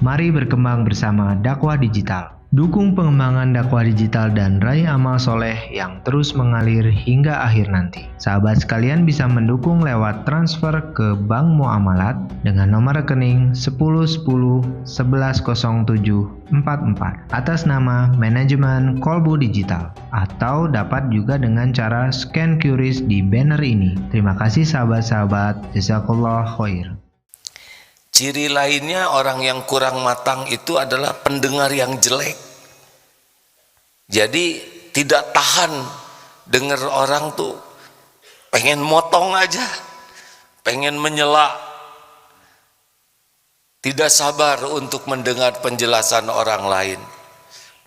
Mari berkembang bersama dakwah digital. Dukung pengembangan dakwah digital dan raih amal soleh yang terus mengalir hingga akhir nanti. Sahabat sekalian bisa mendukung lewat transfer ke Bank Muamalat dengan nomor rekening 1010110744 atas nama Manajemen Kolbu Digital, atau dapat juga dengan cara scan QRIS di banner ini. Terima kasih sahabat-sahabat, jazakallah khair. Ciri lainnya orang yang kurang matang itu adalah pendengar yang jelek. Jadi tidak tahan dengar orang tuh pengen motong aja, pengen menyela, tidak sabar untuk mendengar penjelasan orang lain.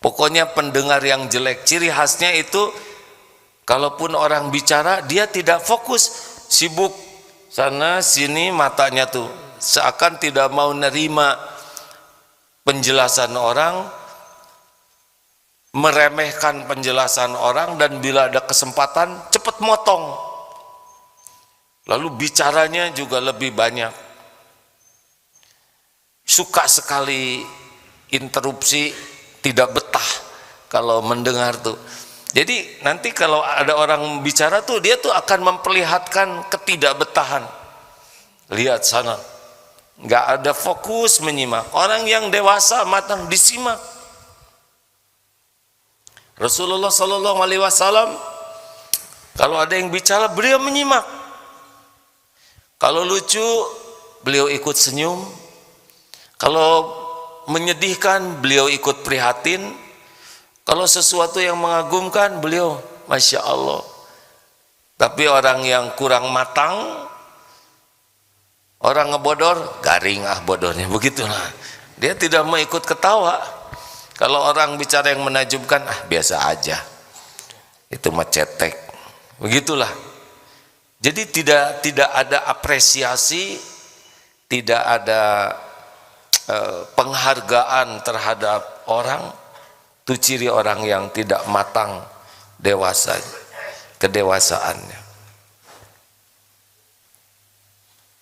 Pokoknya pendengar yang jelek, ciri khasnya itu kalaupun orang bicara dia tidak fokus, sibuk sana sini matanya tuh, seakan tidak mau nerima penjelasan orang, meremehkan penjelasan orang, dan bila ada kesempatan cepat motong, lalu bicaranya juga lebih banyak, suka sekali interupsi, tidak betah kalau mendengar tuh. Jadi nanti kalau ada orang bicara tuh, dia tuh akan memperlihatkan ketidakbetahan. Lihat sana, nggak ada fokus menyimak. Orang yang dewasa matang disimak. Rasulullah Shallallahu Alaihi Wasallam kalau ada yang bicara beliau menyimak. Kalau lucu beliau ikut senyum. Kalau menyedihkan beliau ikut prihatin. Kalau sesuatu yang mengagumkan beliau Masya Allah. Tapi orang yang kurang matang, orang ngebodor, garing bodohnya, begitulah. Dia tidak mau ikut ketawa. Kalau orang bicara yang menajubkan, biasa aja, itu mah cetek, begitulah. Jadi tidak ada apresiasi, tidak ada penghargaan terhadap orang. Itu ciri orang yang tidak matang dewasa, kedewasaannya.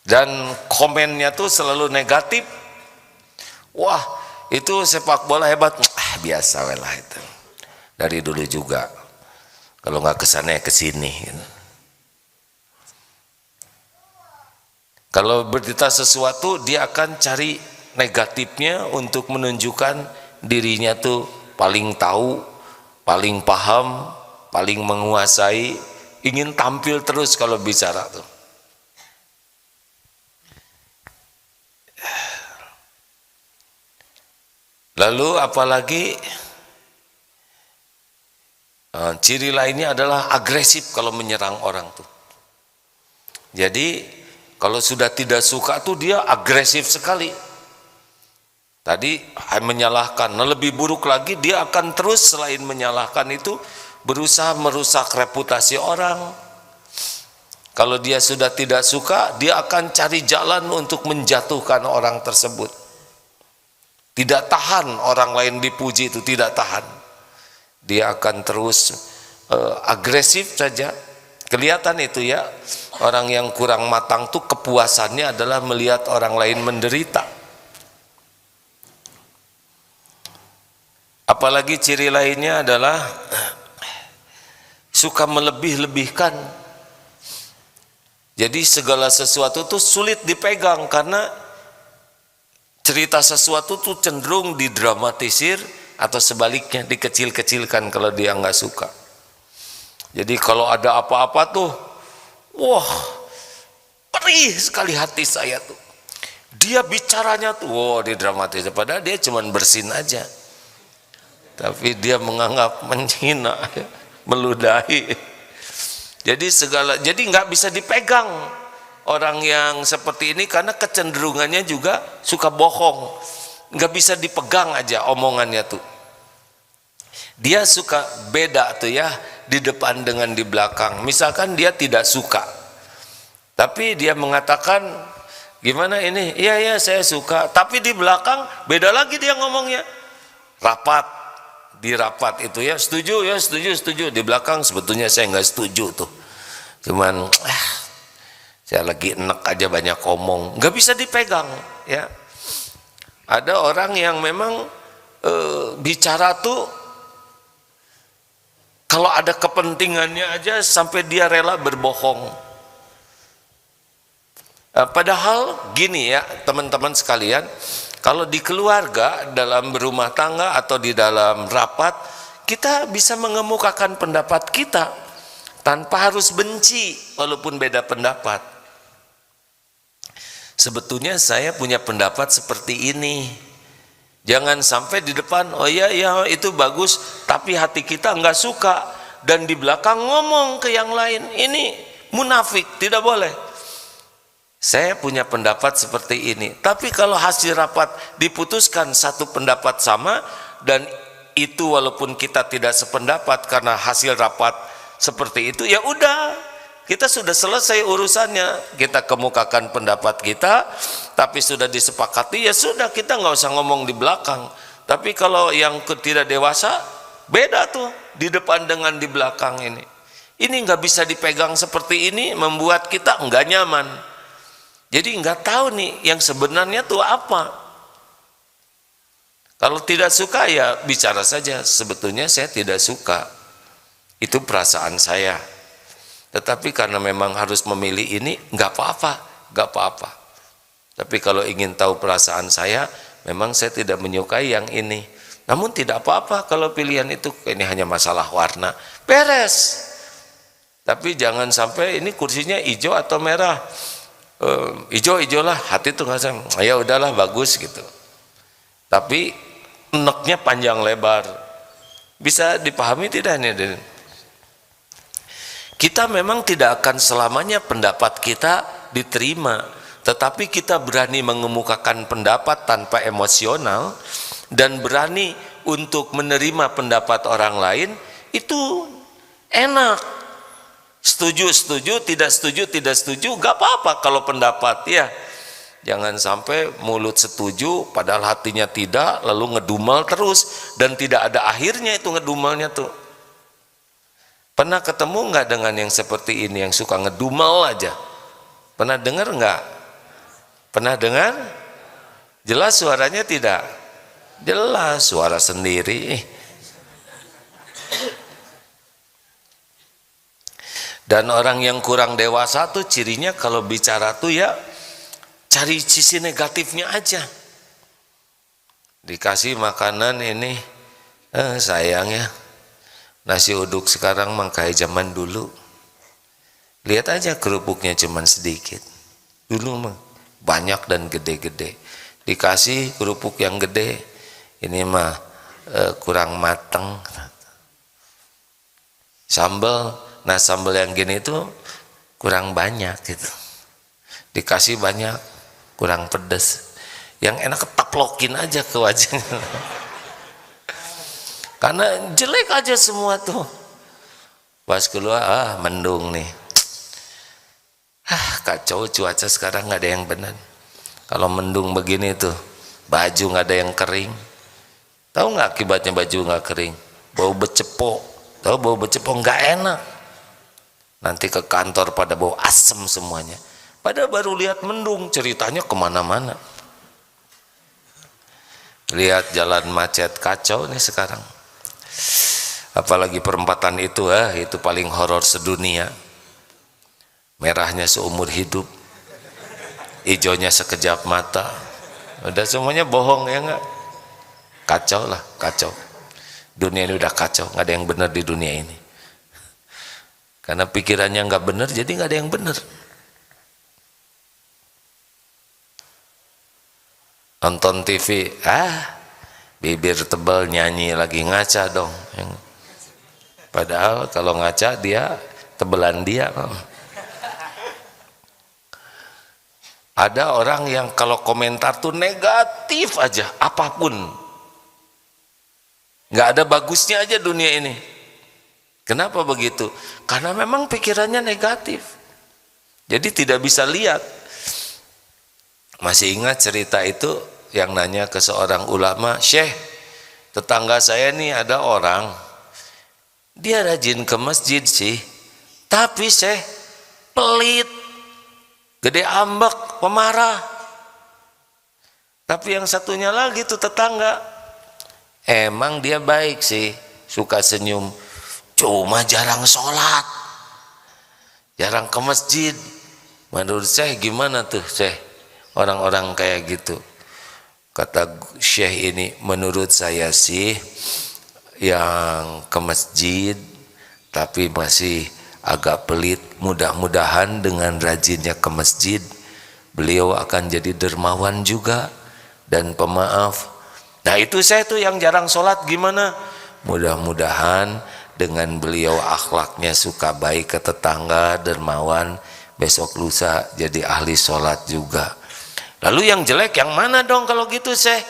Dan komennya tuh selalu negatif. Wah, itu sepak bola hebat. Biasa lah itu. Dari dulu juga. Kalau nggak kesana ya kesini. Kalau berita sesuatu, dia akan cari negatifnya untuk menunjukkan dirinya tuh paling tahu, paling paham, paling menguasai. Ingin tampil terus kalau bicara tuh. Lalu apalagi ciri lainnya adalah agresif kalau menyerang orang tuh. Jadi kalau sudah tidak suka tuh dia agresif sekali. Tadi menyalahkan, nah lebih buruk lagi dia akan terus selain menyalahkan itu berusaha merusak reputasi orang. Kalau dia sudah tidak suka, dia akan cari jalan untuk menjatuhkan orang tersebut. Tidak tahan orang lain dipuji, itu tidak tahan. Dia akan terus agresif saja. Kelihatan itu ya, orang yang kurang matang tuh kepuasannya adalah melihat orang lain menderita. Apalagi ciri lainnya adalah suka melebih-lebihkan. Jadi segala sesuatu tuh sulit dipegang karena cerita sesuatu tuh cenderung didramatisir atau sebaliknya dikecil-kecilkan kalau dia nggak suka. Jadi kalau ada apa-apa tuh, wah, perih sekali hati saya tuh. Dia bicaranya tuh, wah, didramatisir. Padahal dia cuma bersin aja. Tapi dia menganggap menghina, meludahi. Jadi nggak bisa dipegang orang yang seperti ini karena kecenderungannya juga suka bohong. Nggak bisa dipegang aja omongannya tuh. Dia suka beda tuh ya, di depan dengan di belakang. Misalkan dia tidak suka, tapi dia mengatakan gimana ini, iya saya suka, tapi di belakang beda lagi dia ngomongnya. Rapat, di rapat itu ya setuju, di belakang sebetulnya saya nggak setuju tuh, cuman saya lagi enek aja banyak omong, nggak bisa dipegang ya. Ada orang yang memang bicara tuh kalau ada kepentingannya aja sampai dia rela berbohong. Padahal gini ya teman-teman sekalian, kalau di keluarga, dalam berumah tangga atau di dalam rapat, kita bisa mengemukakan pendapat kita tanpa harus benci walaupun beda pendapat. Sebetulnya saya punya pendapat seperti ini. Jangan sampai di depan, oh ya itu bagus, tapi hati kita nggak suka, dan di belakang ngomong ke yang lain. Ini munafik, tidak boleh. Saya punya pendapat seperti ini. Tapi kalau hasil rapat diputuskan satu pendapat sama, dan itu walaupun kita tidak sependapat karena hasil rapat seperti itu, ya udah. Kita sudah selesai urusannya, kita kemukakan pendapat kita, tapi sudah disepakati, ya sudah, kita nggak usah ngomong di belakang. Tapi kalau yang tidak dewasa, beda tuh di depan dengan di belakang ini. Ini nggak bisa dipegang seperti ini, membuat kita nggak nyaman. Jadi nggak tahu nih yang sebenarnya tuh apa. Kalau tidak suka ya bicara saja, sebetulnya saya tidak suka. Itu perasaan saya. Tetapi karena memang harus memilih ini, nggak apa-apa. Tapi kalau ingin tahu perasaan saya, memang saya tidak menyukai yang ini. Namun tidak apa-apa kalau pilihan itu, ini hanya masalah warna, beres. Tapi jangan sampai ini kursinya hijau atau merah. Hijau lah, hati tuh nggak sama. Ya udahlah, bagus gitu. Tapi eneknya panjang lebar. Bisa dipahami tidak nih? Kita memang tidak akan selamanya pendapat kita diterima, tetapi kita berani mengemukakan pendapat tanpa emosional dan berani untuk menerima pendapat orang lain, itu enak. Setuju, tidak setuju, gak apa-apa kalau pendapat ya. Jangan sampai mulut setuju padahal hatinya tidak, lalu ngedumel terus dan tidak ada akhirnya itu ngedumelnya tuh. Pernah ketemu nggak dengan yang seperti ini, yang suka ngedumel aja? Pernah dengar nggak? Pernah dengar? Jelas suaranya tidak? Jelas suara sendiri. Dan orang yang kurang dewasa tuh cirinya kalau bicara tuh ya cari sisi negatifnya aja. Dikasih makanan ini, sayangnya. Nasi uduk sekarang mah kayak zaman dulu. Lihat aja kerupuknya cuman sedikit. Dulu mah banyak dan gede-gede. Dikasih kerupuk yang gede, ini mah kurang mateng. Sambal, nah sambal yang gini tuh kurang banyak gitu. Dikasih banyak, kurang pedas. Yang enak ketaplokin aja ke wajahnya. Karena jelek aja semua tuh. Pas keluar, mendung nih. Kacau cuaca sekarang, nggak ada yang benar. Kalau mendung begini tuh, baju nggak ada yang kering. Tahu nggak akibatnya baju nggak kering? Bau becepok. Tahu bau becepok nggak enak. Nanti ke kantor pada bau asem semuanya. Padahal baru lihat mendung, ceritanya kemana-mana. Lihat jalan macet, kacau nih sekarang. Apalagi perempatan itu, itu paling horor sedunia. Merahnya seumur hidup, hijaunya sekejap mata. Udah semuanya bohong ya enggak? Kacau lah, kacau. Dunia ini udah kacau, nggak ada yang benar di dunia ini. Karena pikirannya nggak benar, jadi nggak ada yang benar. Nonton TV, bibir tebal nyanyi lagi, ngaca dong. Padahal kalau ngaca dia tebelan dia. Ada orang yang kalau komentar tuh negatif aja, apapun. Nggak ada bagusnya aja dunia ini. Kenapa begitu? Karena memang pikirannya negatif. Jadi tidak bisa lihat. Masih ingat cerita itu yang nanya ke seorang ulama, Syekh, tetangga saya nih ada orang, dia rajin ke masjid sih, tapi Syekh pelit, gede ambek, pemarah. Tapi yang satunya lagi tuh tetangga, emang dia baik sih, suka senyum, cuma jarang sholat, jarang ke masjid. Menurut saya gimana tuh Syekh, orang-orang kayak gitu? Kata Syekh ini, menurut saya sih yang ke masjid tapi masih agak pelit, mudah-mudahan dengan rajinnya ke masjid beliau akan jadi dermawan juga dan pemaaf. Nah itu saya tuh yang jarang sholat gimana? Mudah-mudahan dengan beliau akhlaknya suka baik ke tetangga, dermawan, besok lusa jadi ahli sholat juga. Lalu yang jelek yang mana dong kalau gitu Syekh?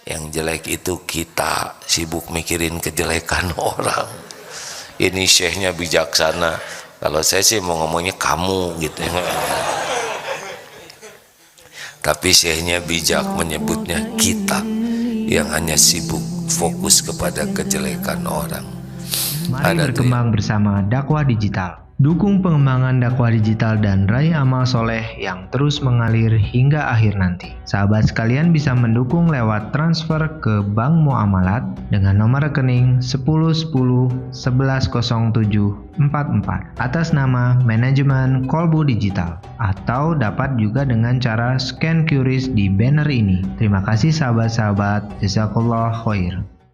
Yang jelek itu kita sibuk mikirin kejelekan orang. Ini Syekhnya bijaksana, kalau saya sih mau ngomongnya kamu gitu. Tapi Syekhnya bijak menyebutnya kita yang hanya sibuk fokus kepada kejelekan orang. Mari berkembang bersama dakwah digital. Dukung pengembangan dakwah digital dan raih amal soleh yang terus mengalir hingga akhir nanti. Sahabat sekalian bisa mendukung lewat transfer ke Bank Muamalat dengan nomor rekening 1010110744 atas nama Manajemen Kolbu Digital, atau dapat juga dengan cara scan QRIS di banner ini. Terima kasih sahabat-sahabat, jazakallah khair.